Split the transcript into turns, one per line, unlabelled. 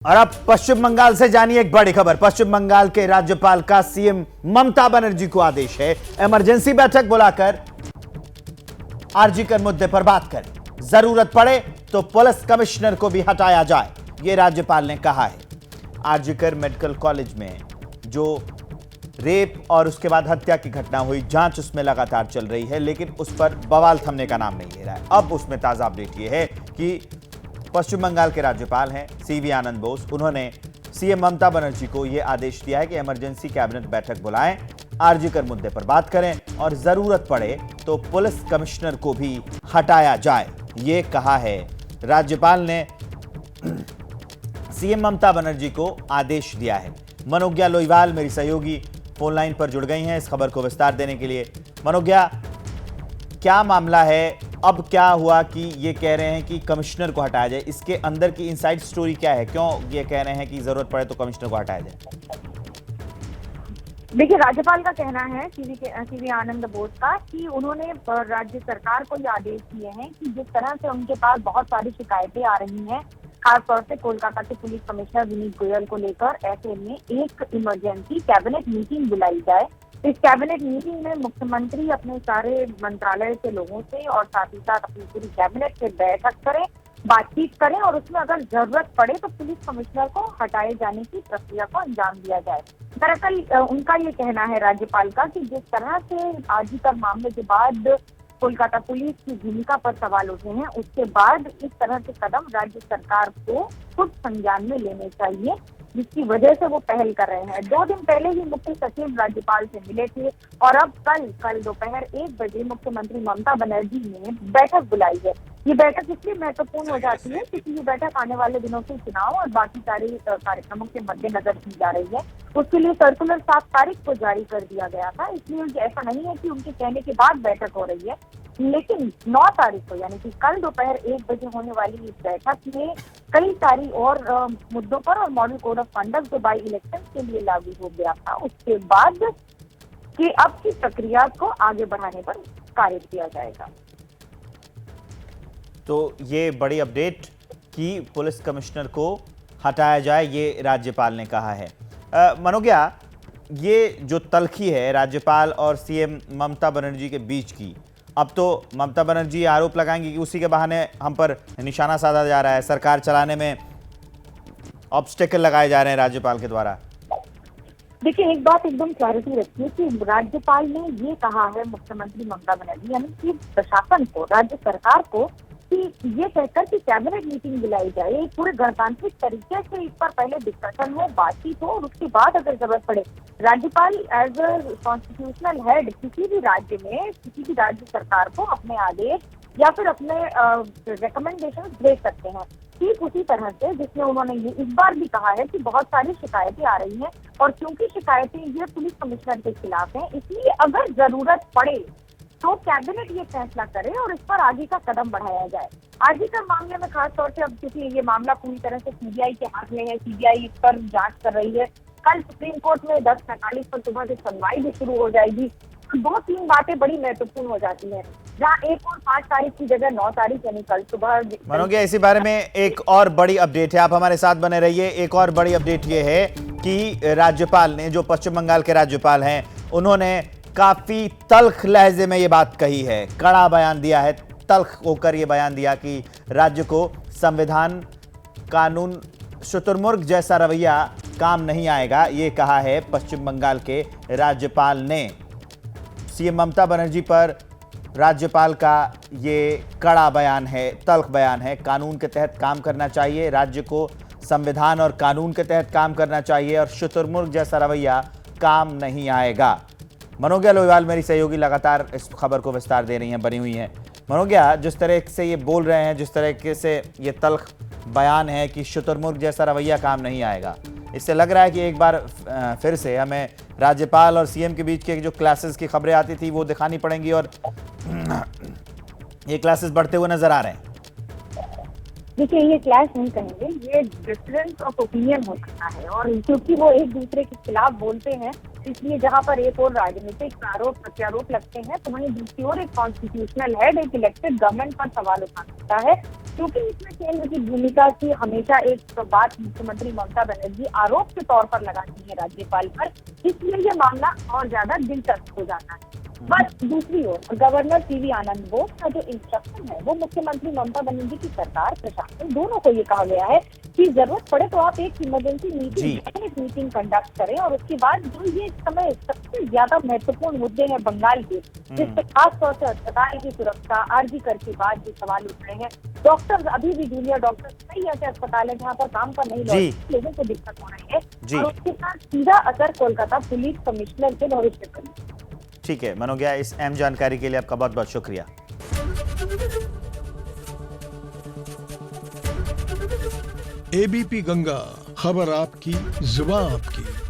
और अब पश्चिम बंगाल से जानिए एक बड़ी खबर। पश्चिम बंगाल के राज्यपाल का सीएम ममता बनर्जी को आदेश है, इमरजेंसी बैठक बुलाकर आरजीकर मुद्दे पर बात करें, जरूरत पड़े तो पुलिस कमिश्नर को भी हटाया जाए, यह राज्यपाल ने कहा है। आरजीकर मेडिकल कॉलेज में जो रेप और उसके बाद हत्या की घटना हुई, जांच उसमें लगातार चल रही है, लेकिन उस पर बवाल थमने का नाम नहीं ले रहा है। अब उसमें ताजा अपडेट यह है कि पश्चिम बंगाल के राज्यपाल हैं सीवी आनंद बोस, उन्होंने सीएम ममता बनर्जी को यह आदेश दिया है कि इमरजेंसी कैबिनेट बैठक बुलाएं, आरजीकर मुद्दे पर बात करें और जरूरत पड़े तो पुलिस कमिश्नर को भी हटाया जाए, ये कहा है राज्यपाल ने। सीएम ममता बनर्जी को आदेश दिया है। मनोज्ञा लोईवाल मेरी सहयोगी फोन लाइन पर जुड़ गई हैं इस खबर को विस्तार देने के लिए। मनोज्ञा, क्या मामला है? अब क्या हुआ कि ये कह रहे हैं कि कमिश्नर को हटाया जाए? इसके अंदर की इनसाइड स्टोरी क्या है? क्यों ये कह रहे हैं कि जरूरत पड़े तो कमिश्नर को हटाया जाए?
देखिए, राज्यपाल का कहना है सीवी आनंद बोस का कि उन्होंने राज्य सरकार को ये आदेश दिए हैं कि जिस तरह से उनके पास बहुत सारी शिकायतें आ रही हैं, खासतौर से कोलकाता के पुलिस कमिश्नर विनीत गोयल को लेकर, ऐसे में एक इमरजेंसी कैबिनेट मीटिंग बुलाई जाए। इस कैबिनेट मीटिंग में मुख्यमंत्री अपने सारे मंत्रालय के लोगों से और साथ ही साथ अपनी पूरी कैबिनेट से बैठक करें, बातचीत करें और उसमें अगर जरूरत पड़े तो पुलिस कमिश्नर को हटाए जाने की प्रक्रिया को अंजाम दिया जाए। दरअसल उनका ये कहना है राज्यपाल का कि जिस तरह से आरजीकर मामले के बाद कोलकाता पुलिस की भूमिका पर सवाल उठे हैं, उसके बाद इस तरह के कदम राज्य सरकार को खुद संज्ञान में लेने चाहिए, जिसकी वजह से वो पहल कर रहे हैं। 2 दिन पहले ही मुख्य सचिव राज्यपाल से मिले थे और अब कल दोपहर 1 बजे मुख्यमंत्री ममता बनर्जी ने बैठक बुलाई है। ये बैठक इसलिए महत्वपूर्ण हो जाती है क्योंकि ये बैठक आने वाले दिनों के चुनाव और बाकी सारे कार्यक्रमों के मद्देनजर की जा रही है। उसके लिए सर्कुलर 7 तारीख को जारी कर दिया गया था, इसलिए ऐसा नहीं है कि उनके कहने के बाद बैठक हो रही है, लेकिन 9 तारीख को यानी कि कल दोपहर 1 बजे होने वाली इस बैठक में कई सारी और मुद्दों पर और मॉडल कोड ऑफ कंडक्ट जो बाई इलेक्शन के लिए लागू हो गया था, उसके बाद कि अब की प्रक्रिया को आगे बढ़ाने पर कार्य किया जाएगा।
तो ये बड़ी अपडेट कि पुलिस कमिश्नर को हटाया जाए, ये राज्यपाल ने कहा है। मनोज्ञा, ये जो तल्खी है राज्यपाल और सीएम ममता बनर्जी के बीच की, अब तो ममता बनर्जी आरोप लगाएंगी कि उसी के बहाने हम पर निशाना साधा जा रहा है, सरकार चलाने में ऑब्स्टेकल लगाए जा रहे हैं राज्यपाल के द्वारा।
देखिए, एक बात एकदम क्लैरिटी रखिए कि राज्यपाल ने ये कहा है मुख्यमंत्री ममता बनर्जी यानी कि प्रशासन को, राज्य सरकार को, कि ये कहकर कि कैबिनेट मीटिंग बुलाई जाए, पूरे गणतांत्रिक तरीके से इस पर पहले डिस्कशन हो, बातचीत हो और उसके बाद अगर जरूरत पड़े राज्यपाल एज अ कॉन्स्टिट्यूशनल हेड किसी भी राज्य में किसी भी राज्य सरकार को अपने आदेश या फिर अपने रिकमेंडेशन दे सकते हैं। ठीक उसी तरह से जिसमें उन्होंने ये इस बार भी कहा है कि बहुत सारी शिकायतें आ रही हैं और क्योंकि शिकायतें ये पुलिस कमिश्नर के खिलाफ हैं, इसलिए अगर जरूरत पड़े तो कैबिनेट ये फैसला करे और इस पर आगे का कदम बढ़ाया जाए। आगे का मामले में खासतौर से अब क्योंकि ये मामला पूरी तरह से सीबीआई के हाथ में है, सीबीआई इस पर जांच कर रही है। कल सुप्रीम कोर्ट में 10:45 पर सुबह से सुनवाई भी शुरू हो जाएगी। 2-3 बातें बड़ी महत्वपूर्ण हो जाती है, जहाँ 1 और 5 तारीख की जगह 9 तारीख यानी कल सुबह।
मनोज्ञा, इसी बारे में एक और बड़ी अपडेट है, आप हमारे साथ बने रहिए। एक और बड़ी अपडेट ये है कि राज्यपाल ने, जो पश्चिम बंगाल के राज्यपाल हैं, उन्होंने काफी तल्ख लहजे में ये बात कही है, कड़ा बयान दिया है, तल्ख होकर ये बयान दिया कि राज्य को संविधान कानून शुतुरमुर्ग जैसा रवैया काम नहीं आएगा, ये कहा है पश्चिम बंगाल के राज्यपाल ने। सीएम ममता बनर्जी पर राज्यपाल का ये कड़ा बयान है, तल्ख बयान है। कानून के तहत काम करना चाहिए, राज्य को संविधान और कानून के तहत काम करना चाहिए और शुतुरमुर्ग जैसा रवैया काम नहीं आएगा। मनोज्ञा लोईवाल मेरी सहयोगी लगातार इस खबर को विस्तार दे रही हैं, बनी हुई हैं। मनोज्ञा, जिस तरह से ये बोल रहे हैं, जिस तरह से ये तल्ख बयान है कि शुतुरमुर्ग जैसा रवैया काम नहीं आएगा, इससे लग रहा है कि एक बार फिर से हमें राज्यपाल और सीएम के बीच के जो क्लासेस की खबरें आती थी वो दिखानी पड़ेंगी और ये क्लासेस बढ़ते हुए नजर आ रहे हैं।
देखिए, ये क्लैश नहीं कहेंगे, ये डिफरेंस ऑफ ओपिनियन हो सकता है और क्योंकि वो एक दूसरे के खिलाफ बोलते हैं इसलिए जहां पर एक और राजनीतिक आरोप प्रत्यारोप लगते हैं, तो वहीं दूसरी ओर एक कॉन्स्टिट्यूशनल हेड एक इलेक्टेड गवर्नमेंट पर सवाल उठा सकता है, क्योंकि इसमें केंद्र की भूमिका की हमेशा एक बात मुख्यमंत्री ममता बनर्जी आरोप के तौर पर लगाती है राज्यपाल पर, इसलिए ये मामला और ज्यादा दिलचस्प हो जाता है। बस दूसरी ओर गवर्नर सीवी आनंद बोस का जो इंस्ट्रक्शन है, वो मुख्यमंत्री ममता बनर्जी की सरकार प्रशासन दोनों को ये कहा गया है कि जरूरत पड़े तो आप एक इमरजेंसी मीटिंग कंडक्ट करें, और उसके बाद जो ये इस समय सबसे ज्यादा महत्वपूर्ण मुद्दे हैं बंगाल के, जिससे खासतौर से अस्पताल की सुरक्षा, आरजी कर के बाद जो सवाल उठ रहे हैं, डॉक्टर्स अभी भी जूनियर डॉक्टर्स कई ऐसे अस्पताल है जहाँ पर काम पर नहीं लौट, लोगों को दिक्कत हो रही है, और उसके साथ सीधा असर कोलकाता पुलिस कमिश्नर के भविष्य पर।
ठीक है मनोज्ञा, इस अहम जानकारी के लिए आपका बहुत बहुत शुक्रिया।
एबीपी गंगा, खबर आपकी, जुबान आपकी।